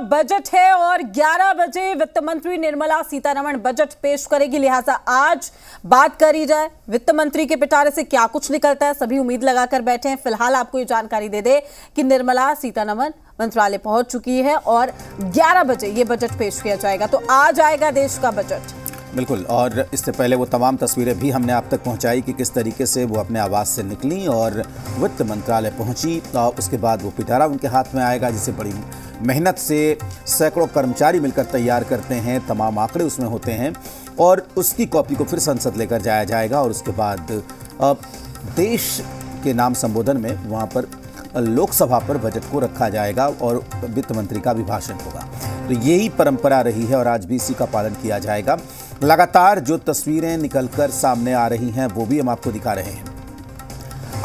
Budget है और 11 बजे वित्त मंत्री निर्मला सीतारमण बजट पेश करेगी, लिहाजा आज बात करी जाए वित्त मंत्री के पिटारे से क्या कुछ निकलता है। सभी उम्मीद लगाकर बैठे हैं। फिलहाल आपको ये जानकारी दे दे कि निर्मला सीतारमण मंत्रालय पहुंच चुकी है और 11 बजे ये बजट पेश किया जाएगा। तो आज आएगा देश का बजट। बिल्कुल, और इससे पहले वो तमाम तस्वीरें भी हमने आप तक पहुंचाई कि किस तरीके से वो अपने आवास से निकली और वित्त मंत्रालय पहुंची। उसके बाद वो पिटारा उनके हाथ में आएगा, जिसे बड़ी मेहनत से सैकड़ों कर्मचारी मिलकर तैयार करते हैं। तमाम आंकड़े उसमें होते हैं और उसकी कॉपी को फिर संसद लेकर जाया जाएगा और उसके बाद देश के नाम संबोधन में वहाँ पर लोकसभा पर बजट को रखा जाएगा और वित्त मंत्री का अभिभाषण होगा। तो यही परंपरा रही है और आज भी इसी का पालन किया जाएगा। लगातार जो तस्वीरें निकलकर सामने आ रही हैं वो भी हम आपको दिखा रहे हैं।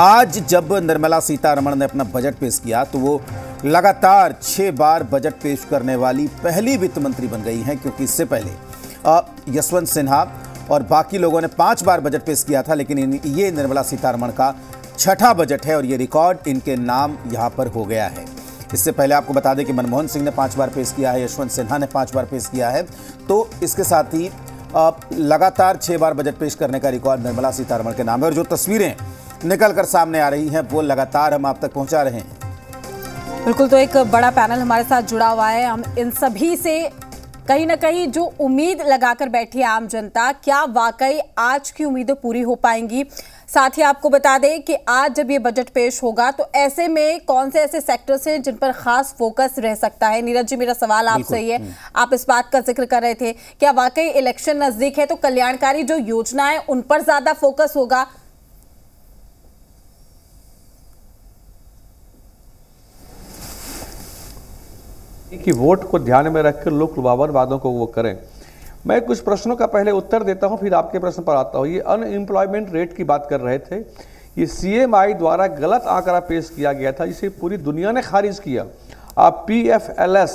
आज जब निर्मला सीतारमण ने अपना बजट पेश किया तो वो लगातार 6 बार बजट पेश करने वाली पहली वित्त मंत्री बन गई हैं, क्योंकि इससे पहले यशवंत सिन्हा और बाकी लोगों ने 5 बार बजट पेश किया था, लेकिन ये निर्मला सीतारमण का 6ठा बजट है और ये रिकॉर्ड इनके नाम यहाँ पर हो गया है। इससे पहले आपको बता दें कि मनमोहन सिंह ने 5 बार पेश किया है, यशवंत सिन्हा ने 5 बार पेश किया है। तो इसके साथ ही लगातार 6 बार बजट पेश करने का रिकॉर्ड निर्मला सीतारमण के नाम है और जो तस्वीरें निकलकर सामने आ रही हैं वो लगातार हम आप तक पहुंचा रहे हैं। बिल्कुल, तो एक बड़ा पैनल हमारे साथ जुड़ा हुआ है। हम इन सभी से कहीं ना कहीं जो उम्मीद लगाकर बैठी है आम जनता, क्या वाकई आज की उम्मीदें पूरी हो पाएंगी। साथ ही आपको बता दें कि आज जब ये बजट पेश होगा तो ऐसे में कौन से ऐसे सेक्टर्स हैं जिन पर खास फोकस रह सकता है। नीरज जी, मेरा सवाल आपसे ही है, आप इस बात का जिक्र कर रहे थे, क्या वाकई इलेक्शन नजदीक है तो कल्याणकारी जो योजनाएं उन पर ज्यादा फोकस होगा। कि वोट को ध्यान में रखकर लोग लुभावन वादों को वो करें। मैं कुछ प्रश्नों का पहले उत्तर देता हूं, फिर आपके प्रश्न पर आता हूं। ये अनएम्प्लॉयमेंट रेट की बात कर रहे थे। ये CMI द्वारा गलत आंकड़ा पेश किया गया था, जिसे पूरी दुनिया ने खारिज किया। आप PFLS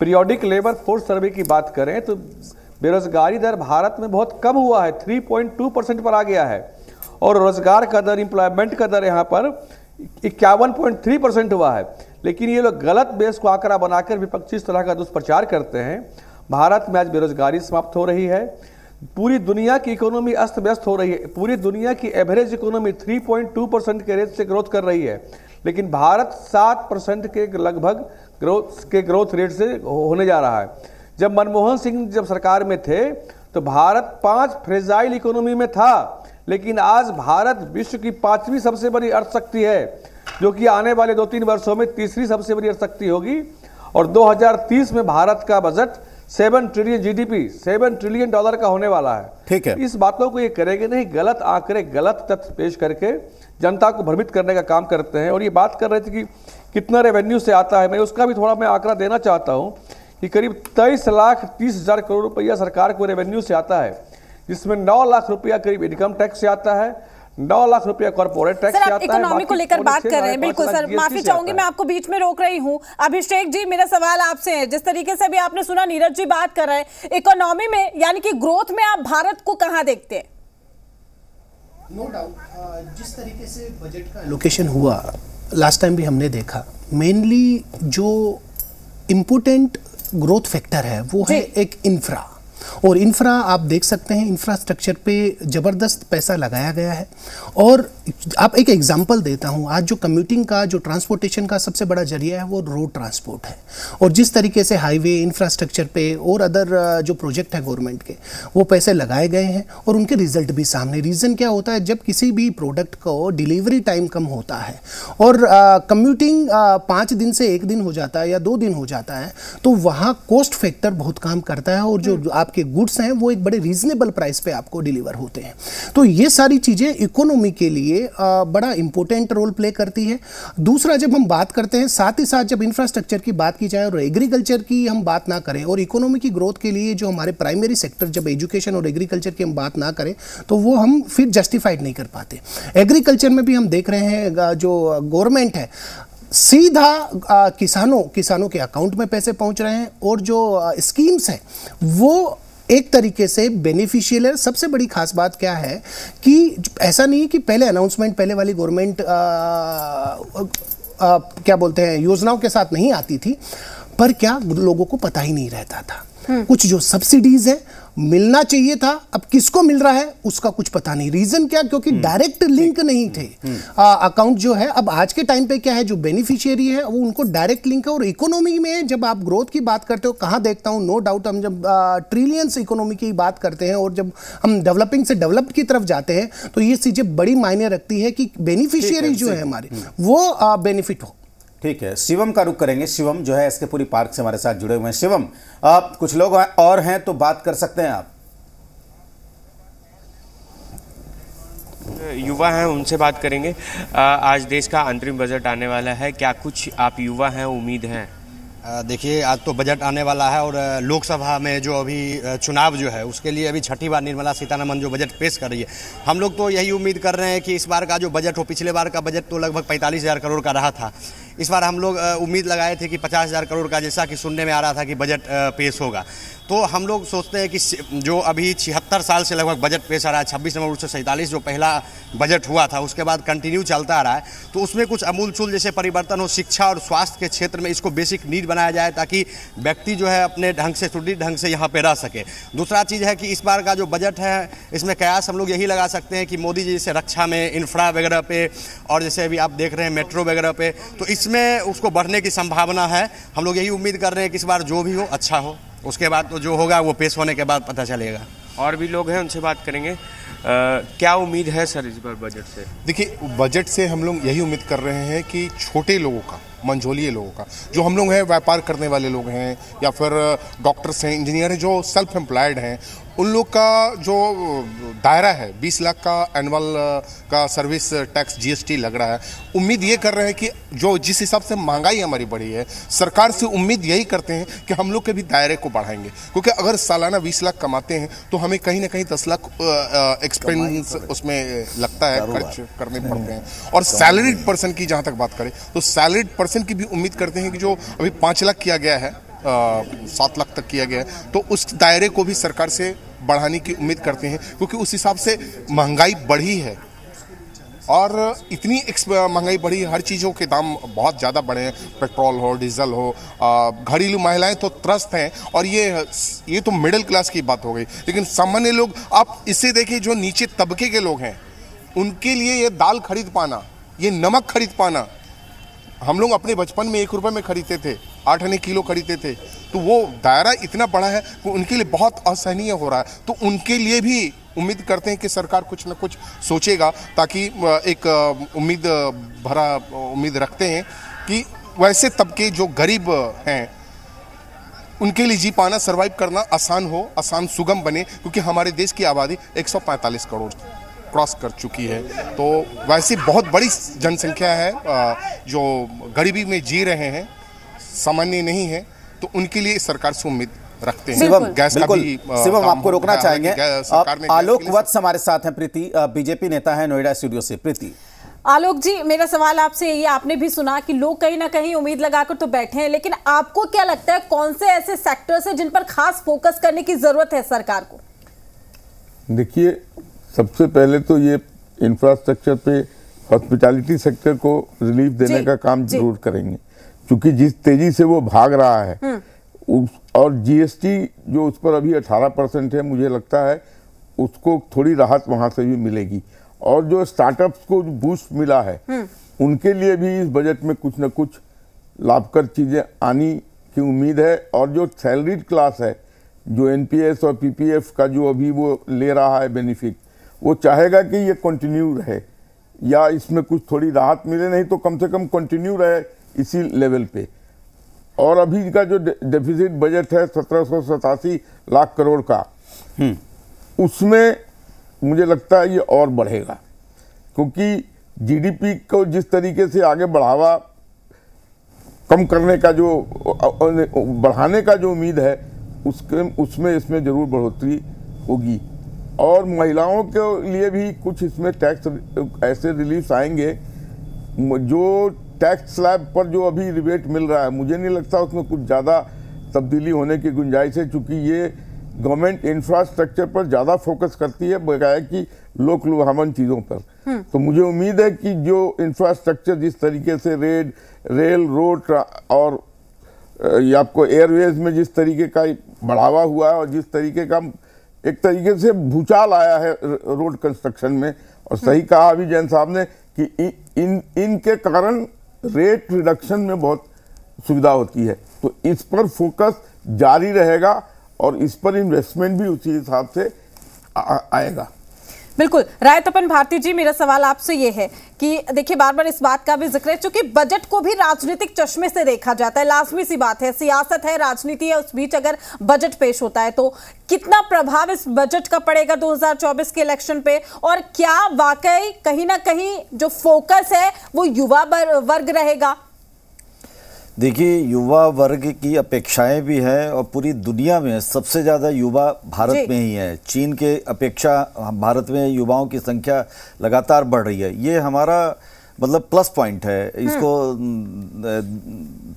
periodic labour force survey की बात करें तो बेरोजगारी दर भारत में बहुत कम हुआ है, 3.2% पर आ गया है और रोजगार का दर, एम्प्लॉयमेंट का दर यहाँ पर 51.3% हुआ है। लेकिन ये लोग गलत बेस को आंकड़ा बनाकर विपक्षी इस तरह का दुष्प्रचार करते हैं। भारत में आज बेरोजगारी समाप्त हो रही है, पूरी दुनिया की इकोनॉमी अस्त व्यस्त हो रही है। पूरी दुनिया की एवरेज इकोनॉमी 3.2% के रेट से ग्रोथ कर रही है, लेकिन भारत 7% के लगभग ग्रोथ रेट से होने जा रहा है। जब मनमोहन सिंह जब सरकार में थे तो भारत 5 फ्रेजाइल इकोनॉमी में था, लेकिन आज भारत विश्व की 5वीं सबसे बड़ी अर्थशक्ति है, जो कि आने वाले 2-3 वर्षों में 3री सबसे बड़ी अर्थशक्ति होगी। और 2030 में भारत का बजट 7 ट्रिलियन GDP, $7 ट्रिलियन का होने वाला है। ठीक है, इस बातों को ये करेंगे नहीं, गलत आंकड़े, गलत तथ्य पेश करके जनता को भ्रमित करने का काम करते हैं। और ये बात कर रहे थे कि कितना रेवेन्यू से आता है, मैं उसका भी थोड़ा मैं आंकड़ा देना चाहता हूँ कि करीब 23,30,000 करोड़ रुपया सरकार को रेवेन्यू से आता है, जिसमें 9 लाख रुपया करीब इनकम टैक्स से आता है, 9 लाख रुपया कॉर्पोरेट टैक्स से आता है। इकोनॉमी को लेकर बात कर रहे हैं। बिल्कुल सर, माफी चाहूंगी, मैं आपको बीच में रोक रही हूं। अभिषेक जी, मेरा सवाल आपसे है, जिस तरीके से भी आपने सुना नीरज जी बात कर रहे हैं, इकोनॉमी में यानी कि ग्रोथ में आप भारत को कहां देखते हैं? नो डाउट, जिस तरीके से बजट का एलोकेशन हुआ लास्ट टाइम भी हमने देखा, मेनली जो इम्पोर्टेंट ग्रोथ फैक्टर है वो है एक इंफ्रा। और इंफ्रा आप देख सकते हैं, इंफ्रास्ट्रक्चर पे ज़बरदस्त पैसा लगाया गया है। और आप एक एग्जांपल देता हूं, आज जो कम्यूटिंग का, जो ट्रांसपोर्टेशन का सबसे बड़ा जरिया है वो रोड ट्रांसपोर्ट है। और जिस तरीके से हाईवे इंफ्रास्ट्रक्चर पे और अदर जो प्रोजेक्ट है गवर्नमेंट के, वो पैसे लगाए गए हैं और उनके रिजल्ट भी सामने। रीज़न क्या होता है, जब किसी भी प्रोडक्ट को डिलीवरी टाइम कम होता है और कम्यूटिंग 5 दिन से 1 दिन हो जाता है या 2 दिन हो जाता है, तो वहाँ कॉस्ट फैक्टर बहुत काम करता है और जो आपके गुड्स हैं वो एक बड़े रीजनेबल प्राइस पे आपको डिलीवर होते हैं। तो ये सारी चीज़ें इकोनॉमी के लिए बड़ा इंपॉर्टेंट रोल प्ले करती है। दूसरा, जब हम बात करते हैं, साथ ही साथ जब इंफ्रास्ट्रक्चर की बात की जाए और एग्रीकल्चर की हम बात ना करें और इकोनॉमी की ग्रोथ के लिए जो हमारे प्राइमरी सेक्टर, जब एजुकेशन और एग्रीकल्चर की हम बात ना करें तो वो हम फिर जस्टिफाइड नहीं कर पाते। एग्रीकल्चर में भी हम देख रहे हैं जो गवर्नमेंट है सीधा किसानों के अकाउंट में पैसे पहुंच रहे हैं और जो स्कीम्स हैं वो एक तरीके से बेनिफिशियल है। सबसे बड़ी खास बात क्या है कि ऐसा नहीं है कि पहले अनाउंसमेंट, पहले वाली गवर्नमेंट क्या बोलते हैं योजनाओं के साथ नहीं आती थी, पर क्या लोगों को पता ही नहीं रहता था। कुछ जो सब्सिडीज है मिलना चाहिए था, अब किसको मिल रहा है उसका कुछ पता नहीं। रीजन क्या? क्योंकि डायरेक्ट लिंक नहीं थे अकाउंट जो है। अब आज के टाइम पे क्या है, जो बेनिफिशियरी है वो उनको डायरेक्ट लिंक है। और इकोनॉमी में जब आप ग्रोथ की बात करते हो, कहाँ देखता हूँ, नो डाउट हम जब ट्रिलियंस इकोनॉमी की बात करते हैं और जब हम डेवलपिंग से डेवलप्ड की तरफ जाते हैं तो ये चीजें बड़ी मायने रखती है कि बेनिफिशियरी जो है हमारे वो बेनिफिट हो। ठीक है, शिवम का रुख करेंगे। शिवम जो है एसके पुरी पार्क से हमारे साथ जुड़े हुए हैं। शिवम, आप कुछ लोग और हैं तो बात कर सकते हैं आप। युवा हैं उनसे बात करेंगे। आज देश का अंतरिम बजट आने वाला है, क्या कुछ आप युवा हैं उम्मीद है? देखिए, आज तो बजट आने वाला है और लोकसभा में जो अभी चुनाव जो है उसके लिए अभी छठी बार निर्मला सीतारमण जो बजट पेश कर रही है, हम लोग तो यही उम्मीद कर रहे हैं कि इस बार का जो बजट हो, पिछले बार का बजट तो लगभग 45,000 करोड़ का रहा था, इस बार हम लोग उम्मीद लगाए थे कि 50,000 करोड़ का, जैसा कि सुनने में आ रहा था कि बजट पेश होगा। तो हम लोग सोचते हैं कि जो अभी 76 साल से लगभग बजट पेश आ रहा है, 26 नवंबर 1947 जो पहला बजट हुआ था उसके बाद कंटिन्यू चलता आ रहा है, तो उसमें कुछ अमूलचूल जैसे परिवर्तन हो, शिक्षा और स्वास्थ्य के क्षेत्र में इसको बेसिक नीड बनाया जाए ताकि व्यक्ति जो है अपने ढंग से, सुदृढ़ ढंग से यहाँ पे रह सके। दूसरा चीज़ है कि इस बार का जो बजट है इसमें कयास हम लोग यही लगा सकते हैं कि मोदी जी जैसे रक्षा में, इंफ्रा वगैरह पे, और जैसे अभी आप देख रहे हैं मेट्रो वगैरह पे, तो इसमें उसको बढ़ने की संभावना है। हम लोग यही उम्मीद कर रहे हैं कि इस बार जो भी हो अच्छा हो, उसके बाद तो जो होगा वो पेश होने के बाद पता चलेगा। और भी लोग हैं उनसे बात करेंगे। क्या उम्मीद है सर इस बार बजट से? देखिए, बजट से हम लोग यही उम्मीद कर रहे हैं कि छोटे लोगों का, मंझोलिए लोगों का, जो हम लोग हैं व्यापार करने वाले लोग हैं या फिर डॉक्टर्स हैं, इंजीनियर हैं, जो सेल्फ एम्प्लॉयड हैं, उन लोग का जो दायरा है 20 लाख का एनुअल का सर्विस टैक्स जीएसटी लग रहा है। उम्मीद ये कर रहे हैं कि जो जिस हिसाब से महंगाई हमारी बढ़ी है, सरकार से उम्मीद यही करते हैं कि हम लोग के भी दायरे को बढ़ाएंगे, क्योंकि अगर सालाना 20 लाख कमाते हैं तो हमें कहीं ना कहीं 10 लाख एक्सपेंस उसमें लगता है, खर्च करने पड़ते हैं। और सैलरीड पर्सन की जहाँ तक बात करें तो सैलरीड पर्सन की भी उम्मीद करते हैं कि जो अभी 5 लाख किया गया है, 7 लाख तक किया गया है, तो उस दायरे को भी सरकार से बढ़ाने की उम्मीद करते हैं, क्योंकि उस हिसाब से महंगाई बढ़ी है और इतनी महंगाई बढ़ी, हर चीज़ों के दाम बहुत ज़्यादा बढ़े हैं, पेट्रोल हो, डीजल हो, घरेलू महिलाएं तो त्रस्त हैं। और ये तो मिडिल क्लास की बात हो गई, लेकिन सामान्य लोग, आप इससे देखिए जो नीचे तबके के लोग हैं उनके लिए ये दाल खरीद पाना, ये नमक खरीद पाना, हम लोग अपने बचपन में 1 रुपये में खरीदते थे, 8 आने किलो खरीदते थे, तो वो दायरा इतना बड़ा है कि उनके लिए बहुत असहनीय हो रहा है। तो उनके लिए भी उम्मीद करते हैं कि सरकार कुछ न कुछ सोचेगा, ताकि एक उम्मीद रखते हैं कि वैसे तबके जो गरीब हैं उनके लिए जी पाना, सर्वाइव करना आसान हो, आसान सुगम बने, क्योंकि हमारे देश की आबादी 145 करोड़ क्रॉस कर चुकी है। तो वैसे बहुत बड़ी जनसंख्या है जो गरीबी में जी रहे हैं, सामान्य नहीं है, तो उनके लिए सरकार से उम्मीद रखते हैं। शिवम, गैस का भी शिवम आपको रोकना चाहेंगे। आलोक गैस वत्स हमारे साथ हैं, प्रीति बीजेपी नेता है नोएडा स्टूडियो से। प्रीति, आलोक जी, मेरा सवाल आपसे ये, आपने भी सुना कि लोग कहीं ना कहीं उम्मीद लगाकर तो बैठे हैं, लेकिन आपको क्या लगता है कौन से ऐसे सेक्टर्स हैं जिन पर खास फोकस करने की जरूरत है सरकार को? देखिए, सबसे पहले तो ये इंफ्रास्ट्रक्चर पे हॉस्पिटैलिटी सेक्टर को रिलीफ देने का काम जरूर करेंगे, क्योंकि जिस तेजी से वो भाग रहा है और जीएसटी जो उस पर अभी 18% है, मुझे लगता है उसको थोड़ी राहत वहां से भी मिलेगी। और जो स्टार्टअप्स को बूस्ट मिला है उनके लिए भी इस बजट में कुछ न कुछ लाभकर चीजें आनी की उम्मीद है। और जो सैलरीड क्लास है, जो एनपीएस और पीपीएफ का जो अभी वो ले रहा है बेनिफिट, वो चाहेगा कि ये कंटिन्यू रहे या इसमें कुछ थोड़ी राहत मिले, नहीं तो कम से कम कंटिन्यू रहे इसी लेवल पे। और अभी का जो डेफिसिट बजट है 1787 लाख करोड़ का, उसमें मुझे लगता है ये और बढ़ेगा, क्योंकि जीडीपी को जिस तरीके से आगे बढ़ावा कम करने का जो बढ़ाने का जो उम्मीद है उसमें इसमें जरूर बढ़ोतरी होगी। और महिलाओं के लिए भी कुछ इसमें टैक्स ऐसे रिलीफ आएंगे, जो टैक्स स्लैब पर जो अभी रिबेट मिल रहा है, मुझे नहीं लगता उसमें कुछ ज़्यादा तब्दीली होने की गुंजाइश है, क्योंकि ये गवर्नमेंट इंफ्रास्ट्रक्चर पर ज़्यादा फोकस करती है बजाय कि लोक लुभावन चीज़ों पर। तो मुझे उम्मीद है कि जो इंफ्रास्ट्रक्चर जिस तरीके से रेल, रोड और ये आपको एयरवेज में जिस तरीके का बढ़ावा हुआ है और जिस तरीके का एक तरीके से भूचाल आया है रोड कंस्ट्रक्शन में, और सही कहा अभी जैन साहब ने कि इनके कारण रेट रिडक्शन में बहुत सुविधा होती है। तो इस पर फोकस जारी रहेगा और इस पर इन्वेस्टमेंट भी उसी हिसाब से आएगा। बिल्कुल। राय तपन भारती जी, मेरा सवाल आपसे ये है कि देखिए बार बार इस बात का भी जिक्र है, चूंकि बजट को भी राजनीतिक चश्मे से देखा जाता है, लाजमी सी बात है, सियासत है, राजनीति है, उस बीच अगर बजट पेश होता है तो कितना प्रभाव इस बजट का पड़ेगा 2024 के इलेक्शन पे, और क्या वाकई कहीं ना कहीं जो फोकस है वो युवा वर्ग रहेगा? देखिए, युवा वर्ग की अपेक्षाएं भी हैं और पूरी दुनिया में सबसे ज़्यादा युवा भारत में ही है। चीन के अपेक्षा भारत में युवाओं की संख्या लगातार बढ़ रही है। ये हमारा मतलब प्लस पॉइंट है। इसको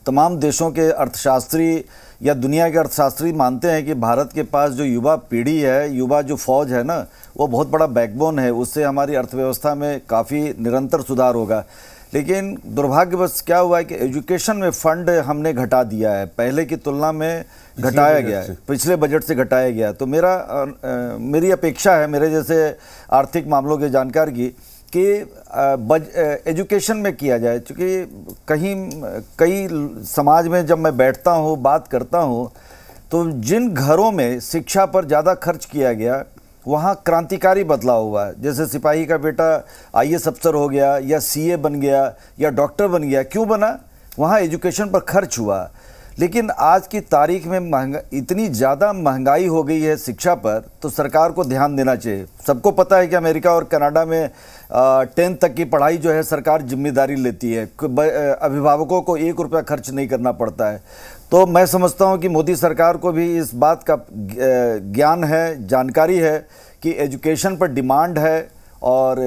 तमाम देशों के अर्थशास्त्री या दुनिया के अर्थशास्त्री मानते हैं कि भारत के पास जो युवा पीढ़ी है, युवा जो फौज है ना, वो बहुत बड़ा बैकबोन है। उससे हमारी अर्थव्यवस्था में काफ़ी निरंतर सुधार होगा। लेकिन दुर्भाग्यवश क्या हुआ है कि एजुकेशन में फंड हमने घटा दिया है, पहले की तुलना में घटाया गया है, पिछले बजट से घटाया गया। तो मेरी अपेक्षा है, मेरे जैसे आर्थिक मामलों के जानकार की, कि एजुकेशन में किया जाए। क्योंकि कई समाज में जब मैं बैठता हूँ, बात करता हूँ, तो जिन घरों में शिक्षा पर ज़्यादा खर्च किया गया वहाँ क्रांतिकारी बदलाव हुआ है। जैसे सिपाही का बेटा IAS अफसर हो गया, या CA बन गया, या डॉक्टर बन गया। क्यों बना? वहाँ एजुकेशन पर खर्च हुआ। लेकिन आज की तारीख में इतनी ज़्यादा महंगाई हो गई है शिक्षा पर, तो सरकार को ध्यान देना चाहिए। सबको पता है कि अमेरिका और कनाडा में 10th तक की पढ़ाई जो है सरकार जिम्मेदारी लेती है, अभिभावकों को 1 रुपया खर्च नहीं करना पड़ता है। तो मैं समझता हूं कि मोदी सरकार को भी इस बात का ज्ञान है, जानकारी है कि एजुकेशन पर डिमांड है। और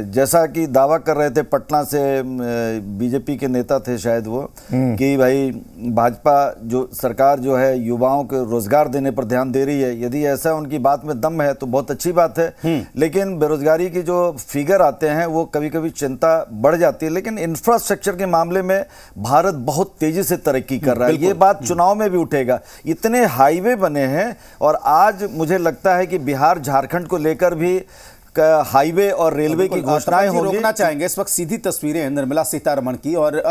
जैसा कि दावा कर रहे थे पटना से बीजेपी के नेता थे शायद वो, कि भाई भाजपा जो सरकार जो है युवाओं को रोजगार देने पर ध्यान दे रही है। यदि ऐसा उनकी बात में दम है तो बहुत अच्छी बात है। लेकिन बेरोजगारी की जो फिगर आते हैं वो कभी कभी चिंता बढ़ जाती है। लेकिन इंफ्रास्ट्रक्चर के मामले में भारत बहुत तेजी से तरक्की कर रहा है। ये बात चुनाव में भी उठेगा। इतने हाईवे बने हैं, और आज मुझे लगता है कि बिहार झारखंड को लेकर भी हाईवे और रेलवे की घोषणाएं होंगी। रोकना चाहेंगे इस वक्त सीधी तस्वीरें निर्मला सीतारमण की, और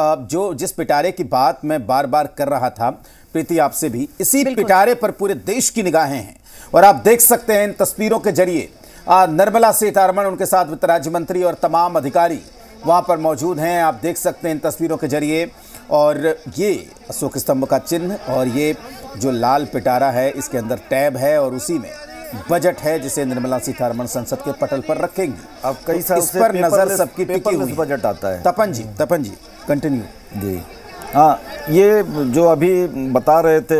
जिस पिटारे की बात मैं बार बार कर रहा था प्रीति आपसे भी, इसी पिटारे पर पूरे देश की निगाहें हैं। और आप देख सकते हैं इन तस्वीरों के जरिए निर्मला सीतारमण, उनके साथ वित्त राज्य मंत्री और तमाम अधिकारी वहां पर मौजूद हैं। आप देख सकते हैं इन तस्वीरों के जरिए। और ये अशोक स्तंभ का चिन्ह और ये जो लाल पिटारा है, इसके अंदर टैब है और उसी में बजट है जिसे निर्मला सीतारमण संसद के पटल पर रखेंगी। अब कई साल इस पर नजर सबकी टिकी हुई। बजट आता है। तपन जी कंटिन्यू। जी हाँ, ये जो अभी बता रहे थे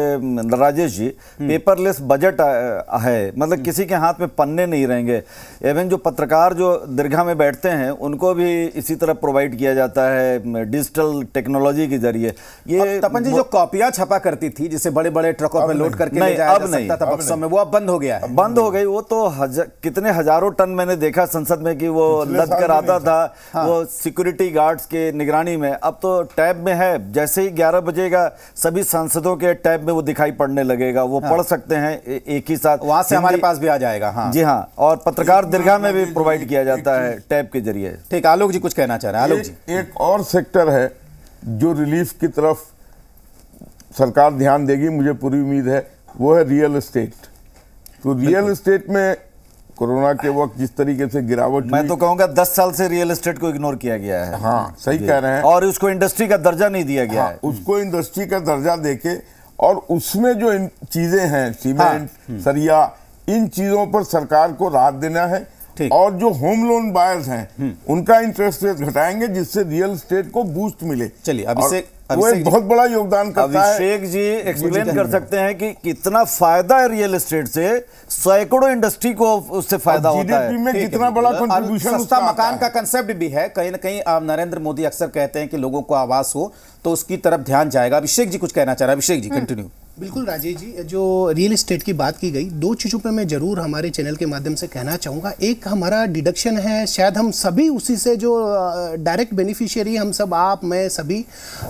राजेश जी, पेपरलेस बजट है, मतलब किसी के हाथ में पन्ने नहीं रहेंगे। इवन जो पत्रकार जो दीर्घा में बैठते हैं उनको भी इसी तरह प्रोवाइड किया जाता है डिजिटल टेक्नोलॉजी के जरिए। ये तपन जी, जो कॉपियां छपा करती थी जिसे बड़े बड़े ट्रकों में लोड करके ले जाया जा सकता था बक्सों में, वो अब बंद हो गया है। बंद हो गई। वो तो कितने हजारों टन मैंने देखा संसद में कि वो लद कर आता था वो सिक्योरिटी गार्ड्स के निगरानी में। अब तो टैब में है, जैसे ही 11 बजेगा सभी सांसदों के टैब में वो दिखाई पड़ने लगेगा। वो पढ़ सकते हैं एक ही साथ, वहां से हमारे पास भी आ जाएगा। हाँ जी हाँ, और पत्रकार दीर्घा में भी प्रोवाइड किया जाता है टैब के जरिए। ठीक, आलोक जी कुछ कहना चाह रहे हैं। आलोक जी, एक और सेक्टर है जो रिलीफ की तरफ सरकार ध्यान देगी, मुझे पूरी उम्मीद है, वो है रियल एस्टेट। तो रियल एस्टेट में कोरोना के वक्त जिस तरीके से गिरावट, मैं तो कहूंगा 10 साल से रियल एस्टेट को इग्नोर किया गया है। हाँ, सही कह रहे हैं। और उसको इंडस्ट्री का दर्जा नहीं दिया गया है। उसको इंडस्ट्री का दर्जा देके, और उसमें जो चीजें हैं सीमेंट, सरिया, इन चीजों पर सरकार को राहत देना है। और जो होम लोन बायर्स हैं उनका इंटरेस्ट रेट घटाएंगे जिससे रियल एस्टेट को बूस्ट मिले। चलिए अभिषेक, वो एक बहुत बड़ा योगदान करता है। अभिषेक जी एक्सप्लेन कर सकते हैं कि कितना फायदा है रियल एस्टेट से, सैकड़ों इंडस्ट्री को उससे फायदा होता है। जीडीपी में कितना बड़ा कंट्रीब्यूशन। सस्ता मकान का कंसेप्ट भी है कहीं ना कहीं। नरेंद्र मोदी अक्सर कहते हैं कि लोगों को आवास हो तो उसकी तरफ ध्यान जाएगा। अभिषेक जी कुछ कहना चाह रहे हैं। अभिषेक जी कंटिन्यू। बिल्कुल राजेश जी, जो रियल एस्टेट की बात की गई, दो चीज़ों पे मैं ज़रूर हमारे चैनल के माध्यम से कहना चाहूँगा। एक हमारा डिडक्शन है, शायद हम सभी उसी से जो डायरेक्ट बेनिफिशियरी, हम सब, आप, मैं सभी,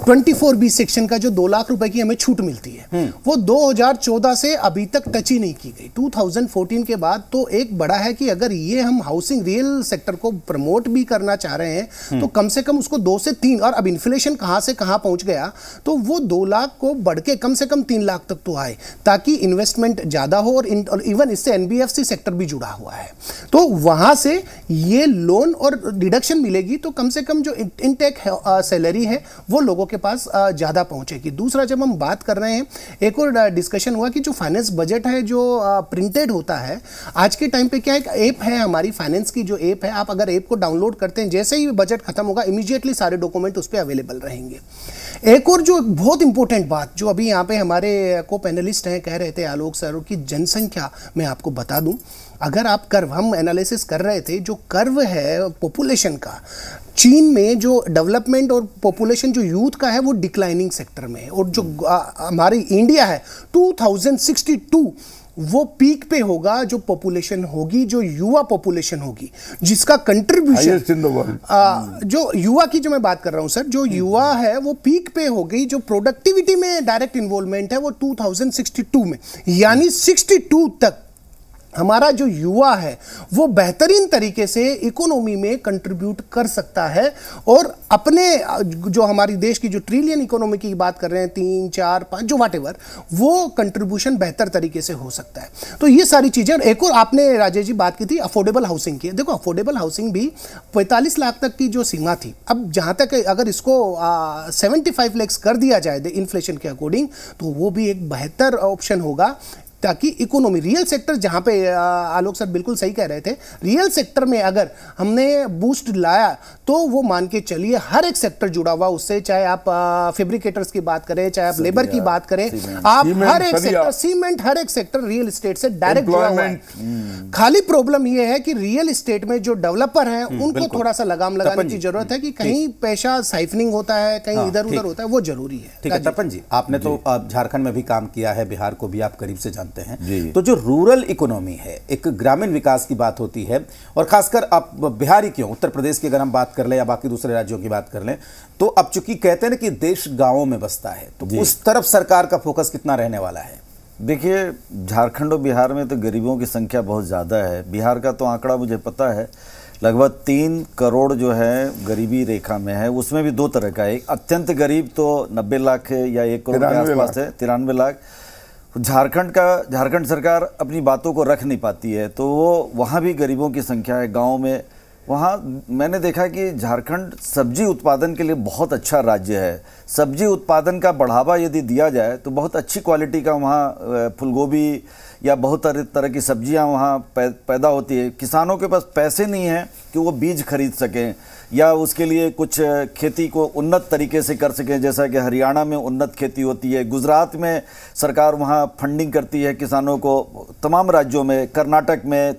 24B सेक्शन का जो 2 लाख रुपए की हमें छूट मिलती है, वो 2014 से अभी तक टच ही नहीं की गई। 2014 के बाद तो एक बड़ा है कि अगर ये हम हाउसिंग रियल सेक्टर को प्रमोट भी करना चाह रहे हैं तो कम से कम उसको 2 से 3, और अब इन्फ्लेशन कहाँ से कहाँ पहुँच गया, तो वो 2 लाख को बढ़ के कम से कम 3 लाख तक तो आए, ताकि इन्वेस्टमेंट ज़्यादा हो। और इवन इससे एनबीएफसी सेक्टर भी जुड़ा हुआ है, तो वहाँ से ये लोन और डिडक्शन मिलेगी, तो कम से कम जो इनटेक सैलरी है वो लोगों के पास ज़्यादा पहुँचेगी। दूसरा, जब हम बात कर रहे हैं, एक और डिस्कशन हुआ कि जो फाइनेंस बजट है जो प्रिंटेड होता है, आज के टाइम पे क्या, एक ऐप है हमारी फाइनेंस की जो ऐप है, आप अगर ऐप को डाउनलोड करते हैं, जैसे ही बजट खत्म होगा इमीडिएटली सारे डॉक्यूमेंट उस पर अवेलेबल रहेंगे। एक और जो बहुत इंपॉर्टेंट बात जो अभी यहाँ पे हमारे को पैनलिस्ट हैं कह रहे थे, आलोक सर, की जनसंख्या मैं आपको बता दूं, अगर आप कर्व, हम एनालिसिस कर रहे थे, जो कर्व है पॉपुलेशन का, चीन में जो डेवलपमेंट और पॉपुलेशन जो यूथ का है वो डिक्लाइनिंग सेक्टर में है, और जो हमारी इंडिया है 2062 वो पीक पे होगा, जो पॉपुलेशन होगी, जो युवा पॉपुलेशन होगी, जिसका कंट्रीब्यूशन, जो युवा की जो मैं बात कर रहा हूं सर, जो युवा है वो पीक पे होगी, जो प्रोडक्टिविटी में डायरेक्ट इन्वॉल्वमेंट है वो 2062 में, यानी 62 तक हमारा जो युवा है वो बेहतरीन तरीके से इकोनॉमी में कंट्रीब्यूट कर सकता है, और अपने जो हमारी देश की जो ट्रिलियन इकोनॉमी की बात कर रहे हैं, 3, 4, 5 जो व्हाटएवर, वो कंट्रीब्यूशन बेहतर तरीके से हो सकता है। तो ये सारी चीज़ें। और एक और आपने राजेश जी बात की थी अफोर्डेबल हाउसिंग की, देखो अफोर्डेबल हाउसिंग भी 45 लाख तक की जो सीमा थी, अब जहाँ तक अगर इसको 75 लाख कर दिया जाए इन्फ्लेशन के अकॉर्डिंग, तो वो भी एक बेहतर ऑप्शन होगा, ताकि इकोनॉमी, रियल सेक्टर, जहां पे आलोक सर बिल्कुल सही कह रहे थे, रियल सेक्टर में अगर हमने बूस्ट लाया तो वो मान के चलिए हर एक सेक्टर जुड़ा हुआ उससे, चाहे आप फैब्रिकेटर्स की बात करें, चाहे आप लेबर की बात करें, आप हर एक सेक्टर, सीमेंट, हर एक सेक्टर रियल एस्टेट से डायरेक्ट जुड़ा हुआ है। खाली प्रॉब्लम ये है कि रियल एस्टेट में जो डेवलपर हैं उनको थोड़ा सा लगाम लगाने की जरूरत है, कि कहीं पैसा साइफनिंग होता है, कहीं इधर उधर होता है, वो जरूरी है। ठीक है तपन जी, आपने तो झारखंड में भी काम किया है, बिहार को भी आप करीब से जानते हैं, तो जो रूरल इकोनॉमी है, एक ग्रामीण विकास की बात होती है, और खासकर आप बिहारी क्यों, उत्तर प्रदेश की अगर हम बात कर लें या बाकी दूसरे राज्यों की बात कर लें, तो अब चूंकि कहते हैं ना कि देश गांवों में बसता है, तो उस तरफ सरकार का फोकस कितना रहने वाला है? देखिए, झारखंड और बिहार में तो गरीबों की संख्या बहुत ज़्यादा है। बिहार का तो आंकड़ा मुझे पता है, लगभग 3 करोड़ जो है गरीबी रेखा में है। उसमें भी 2 तरह का है, एक अत्यंत गरीब तो 90 लाख है या 1 करोड़ के आसपास है, 93 लाख। झारखंड सरकार अपनी बातों को रख नहीं पाती है, तो वो वहाँ भी गरीबों की संख्या है गाँव में। वहाँ मैंने देखा कि झारखंड सब्जी उत्पादन के लिए बहुत अच्छा राज्य है। सब्जी उत्पादन का बढ़ावा यदि दिया जाए तो बहुत अच्छी क्वालिटी का वहाँ फूलगोभी या बहुत तरह की सब्जियां वहाँ पैदा होती है। किसानों के पास पैसे नहीं हैं कि वो बीज खरीद सकें या उसके लिए कुछ खेती को उन्नत तरीके से कर सकें, जैसा कि हरियाणा में उन्नत खेती होती है, गुजरात में सरकार वहाँ फंडिंग करती है किसानों को, तमाम राज्यों में, कर्नाटक में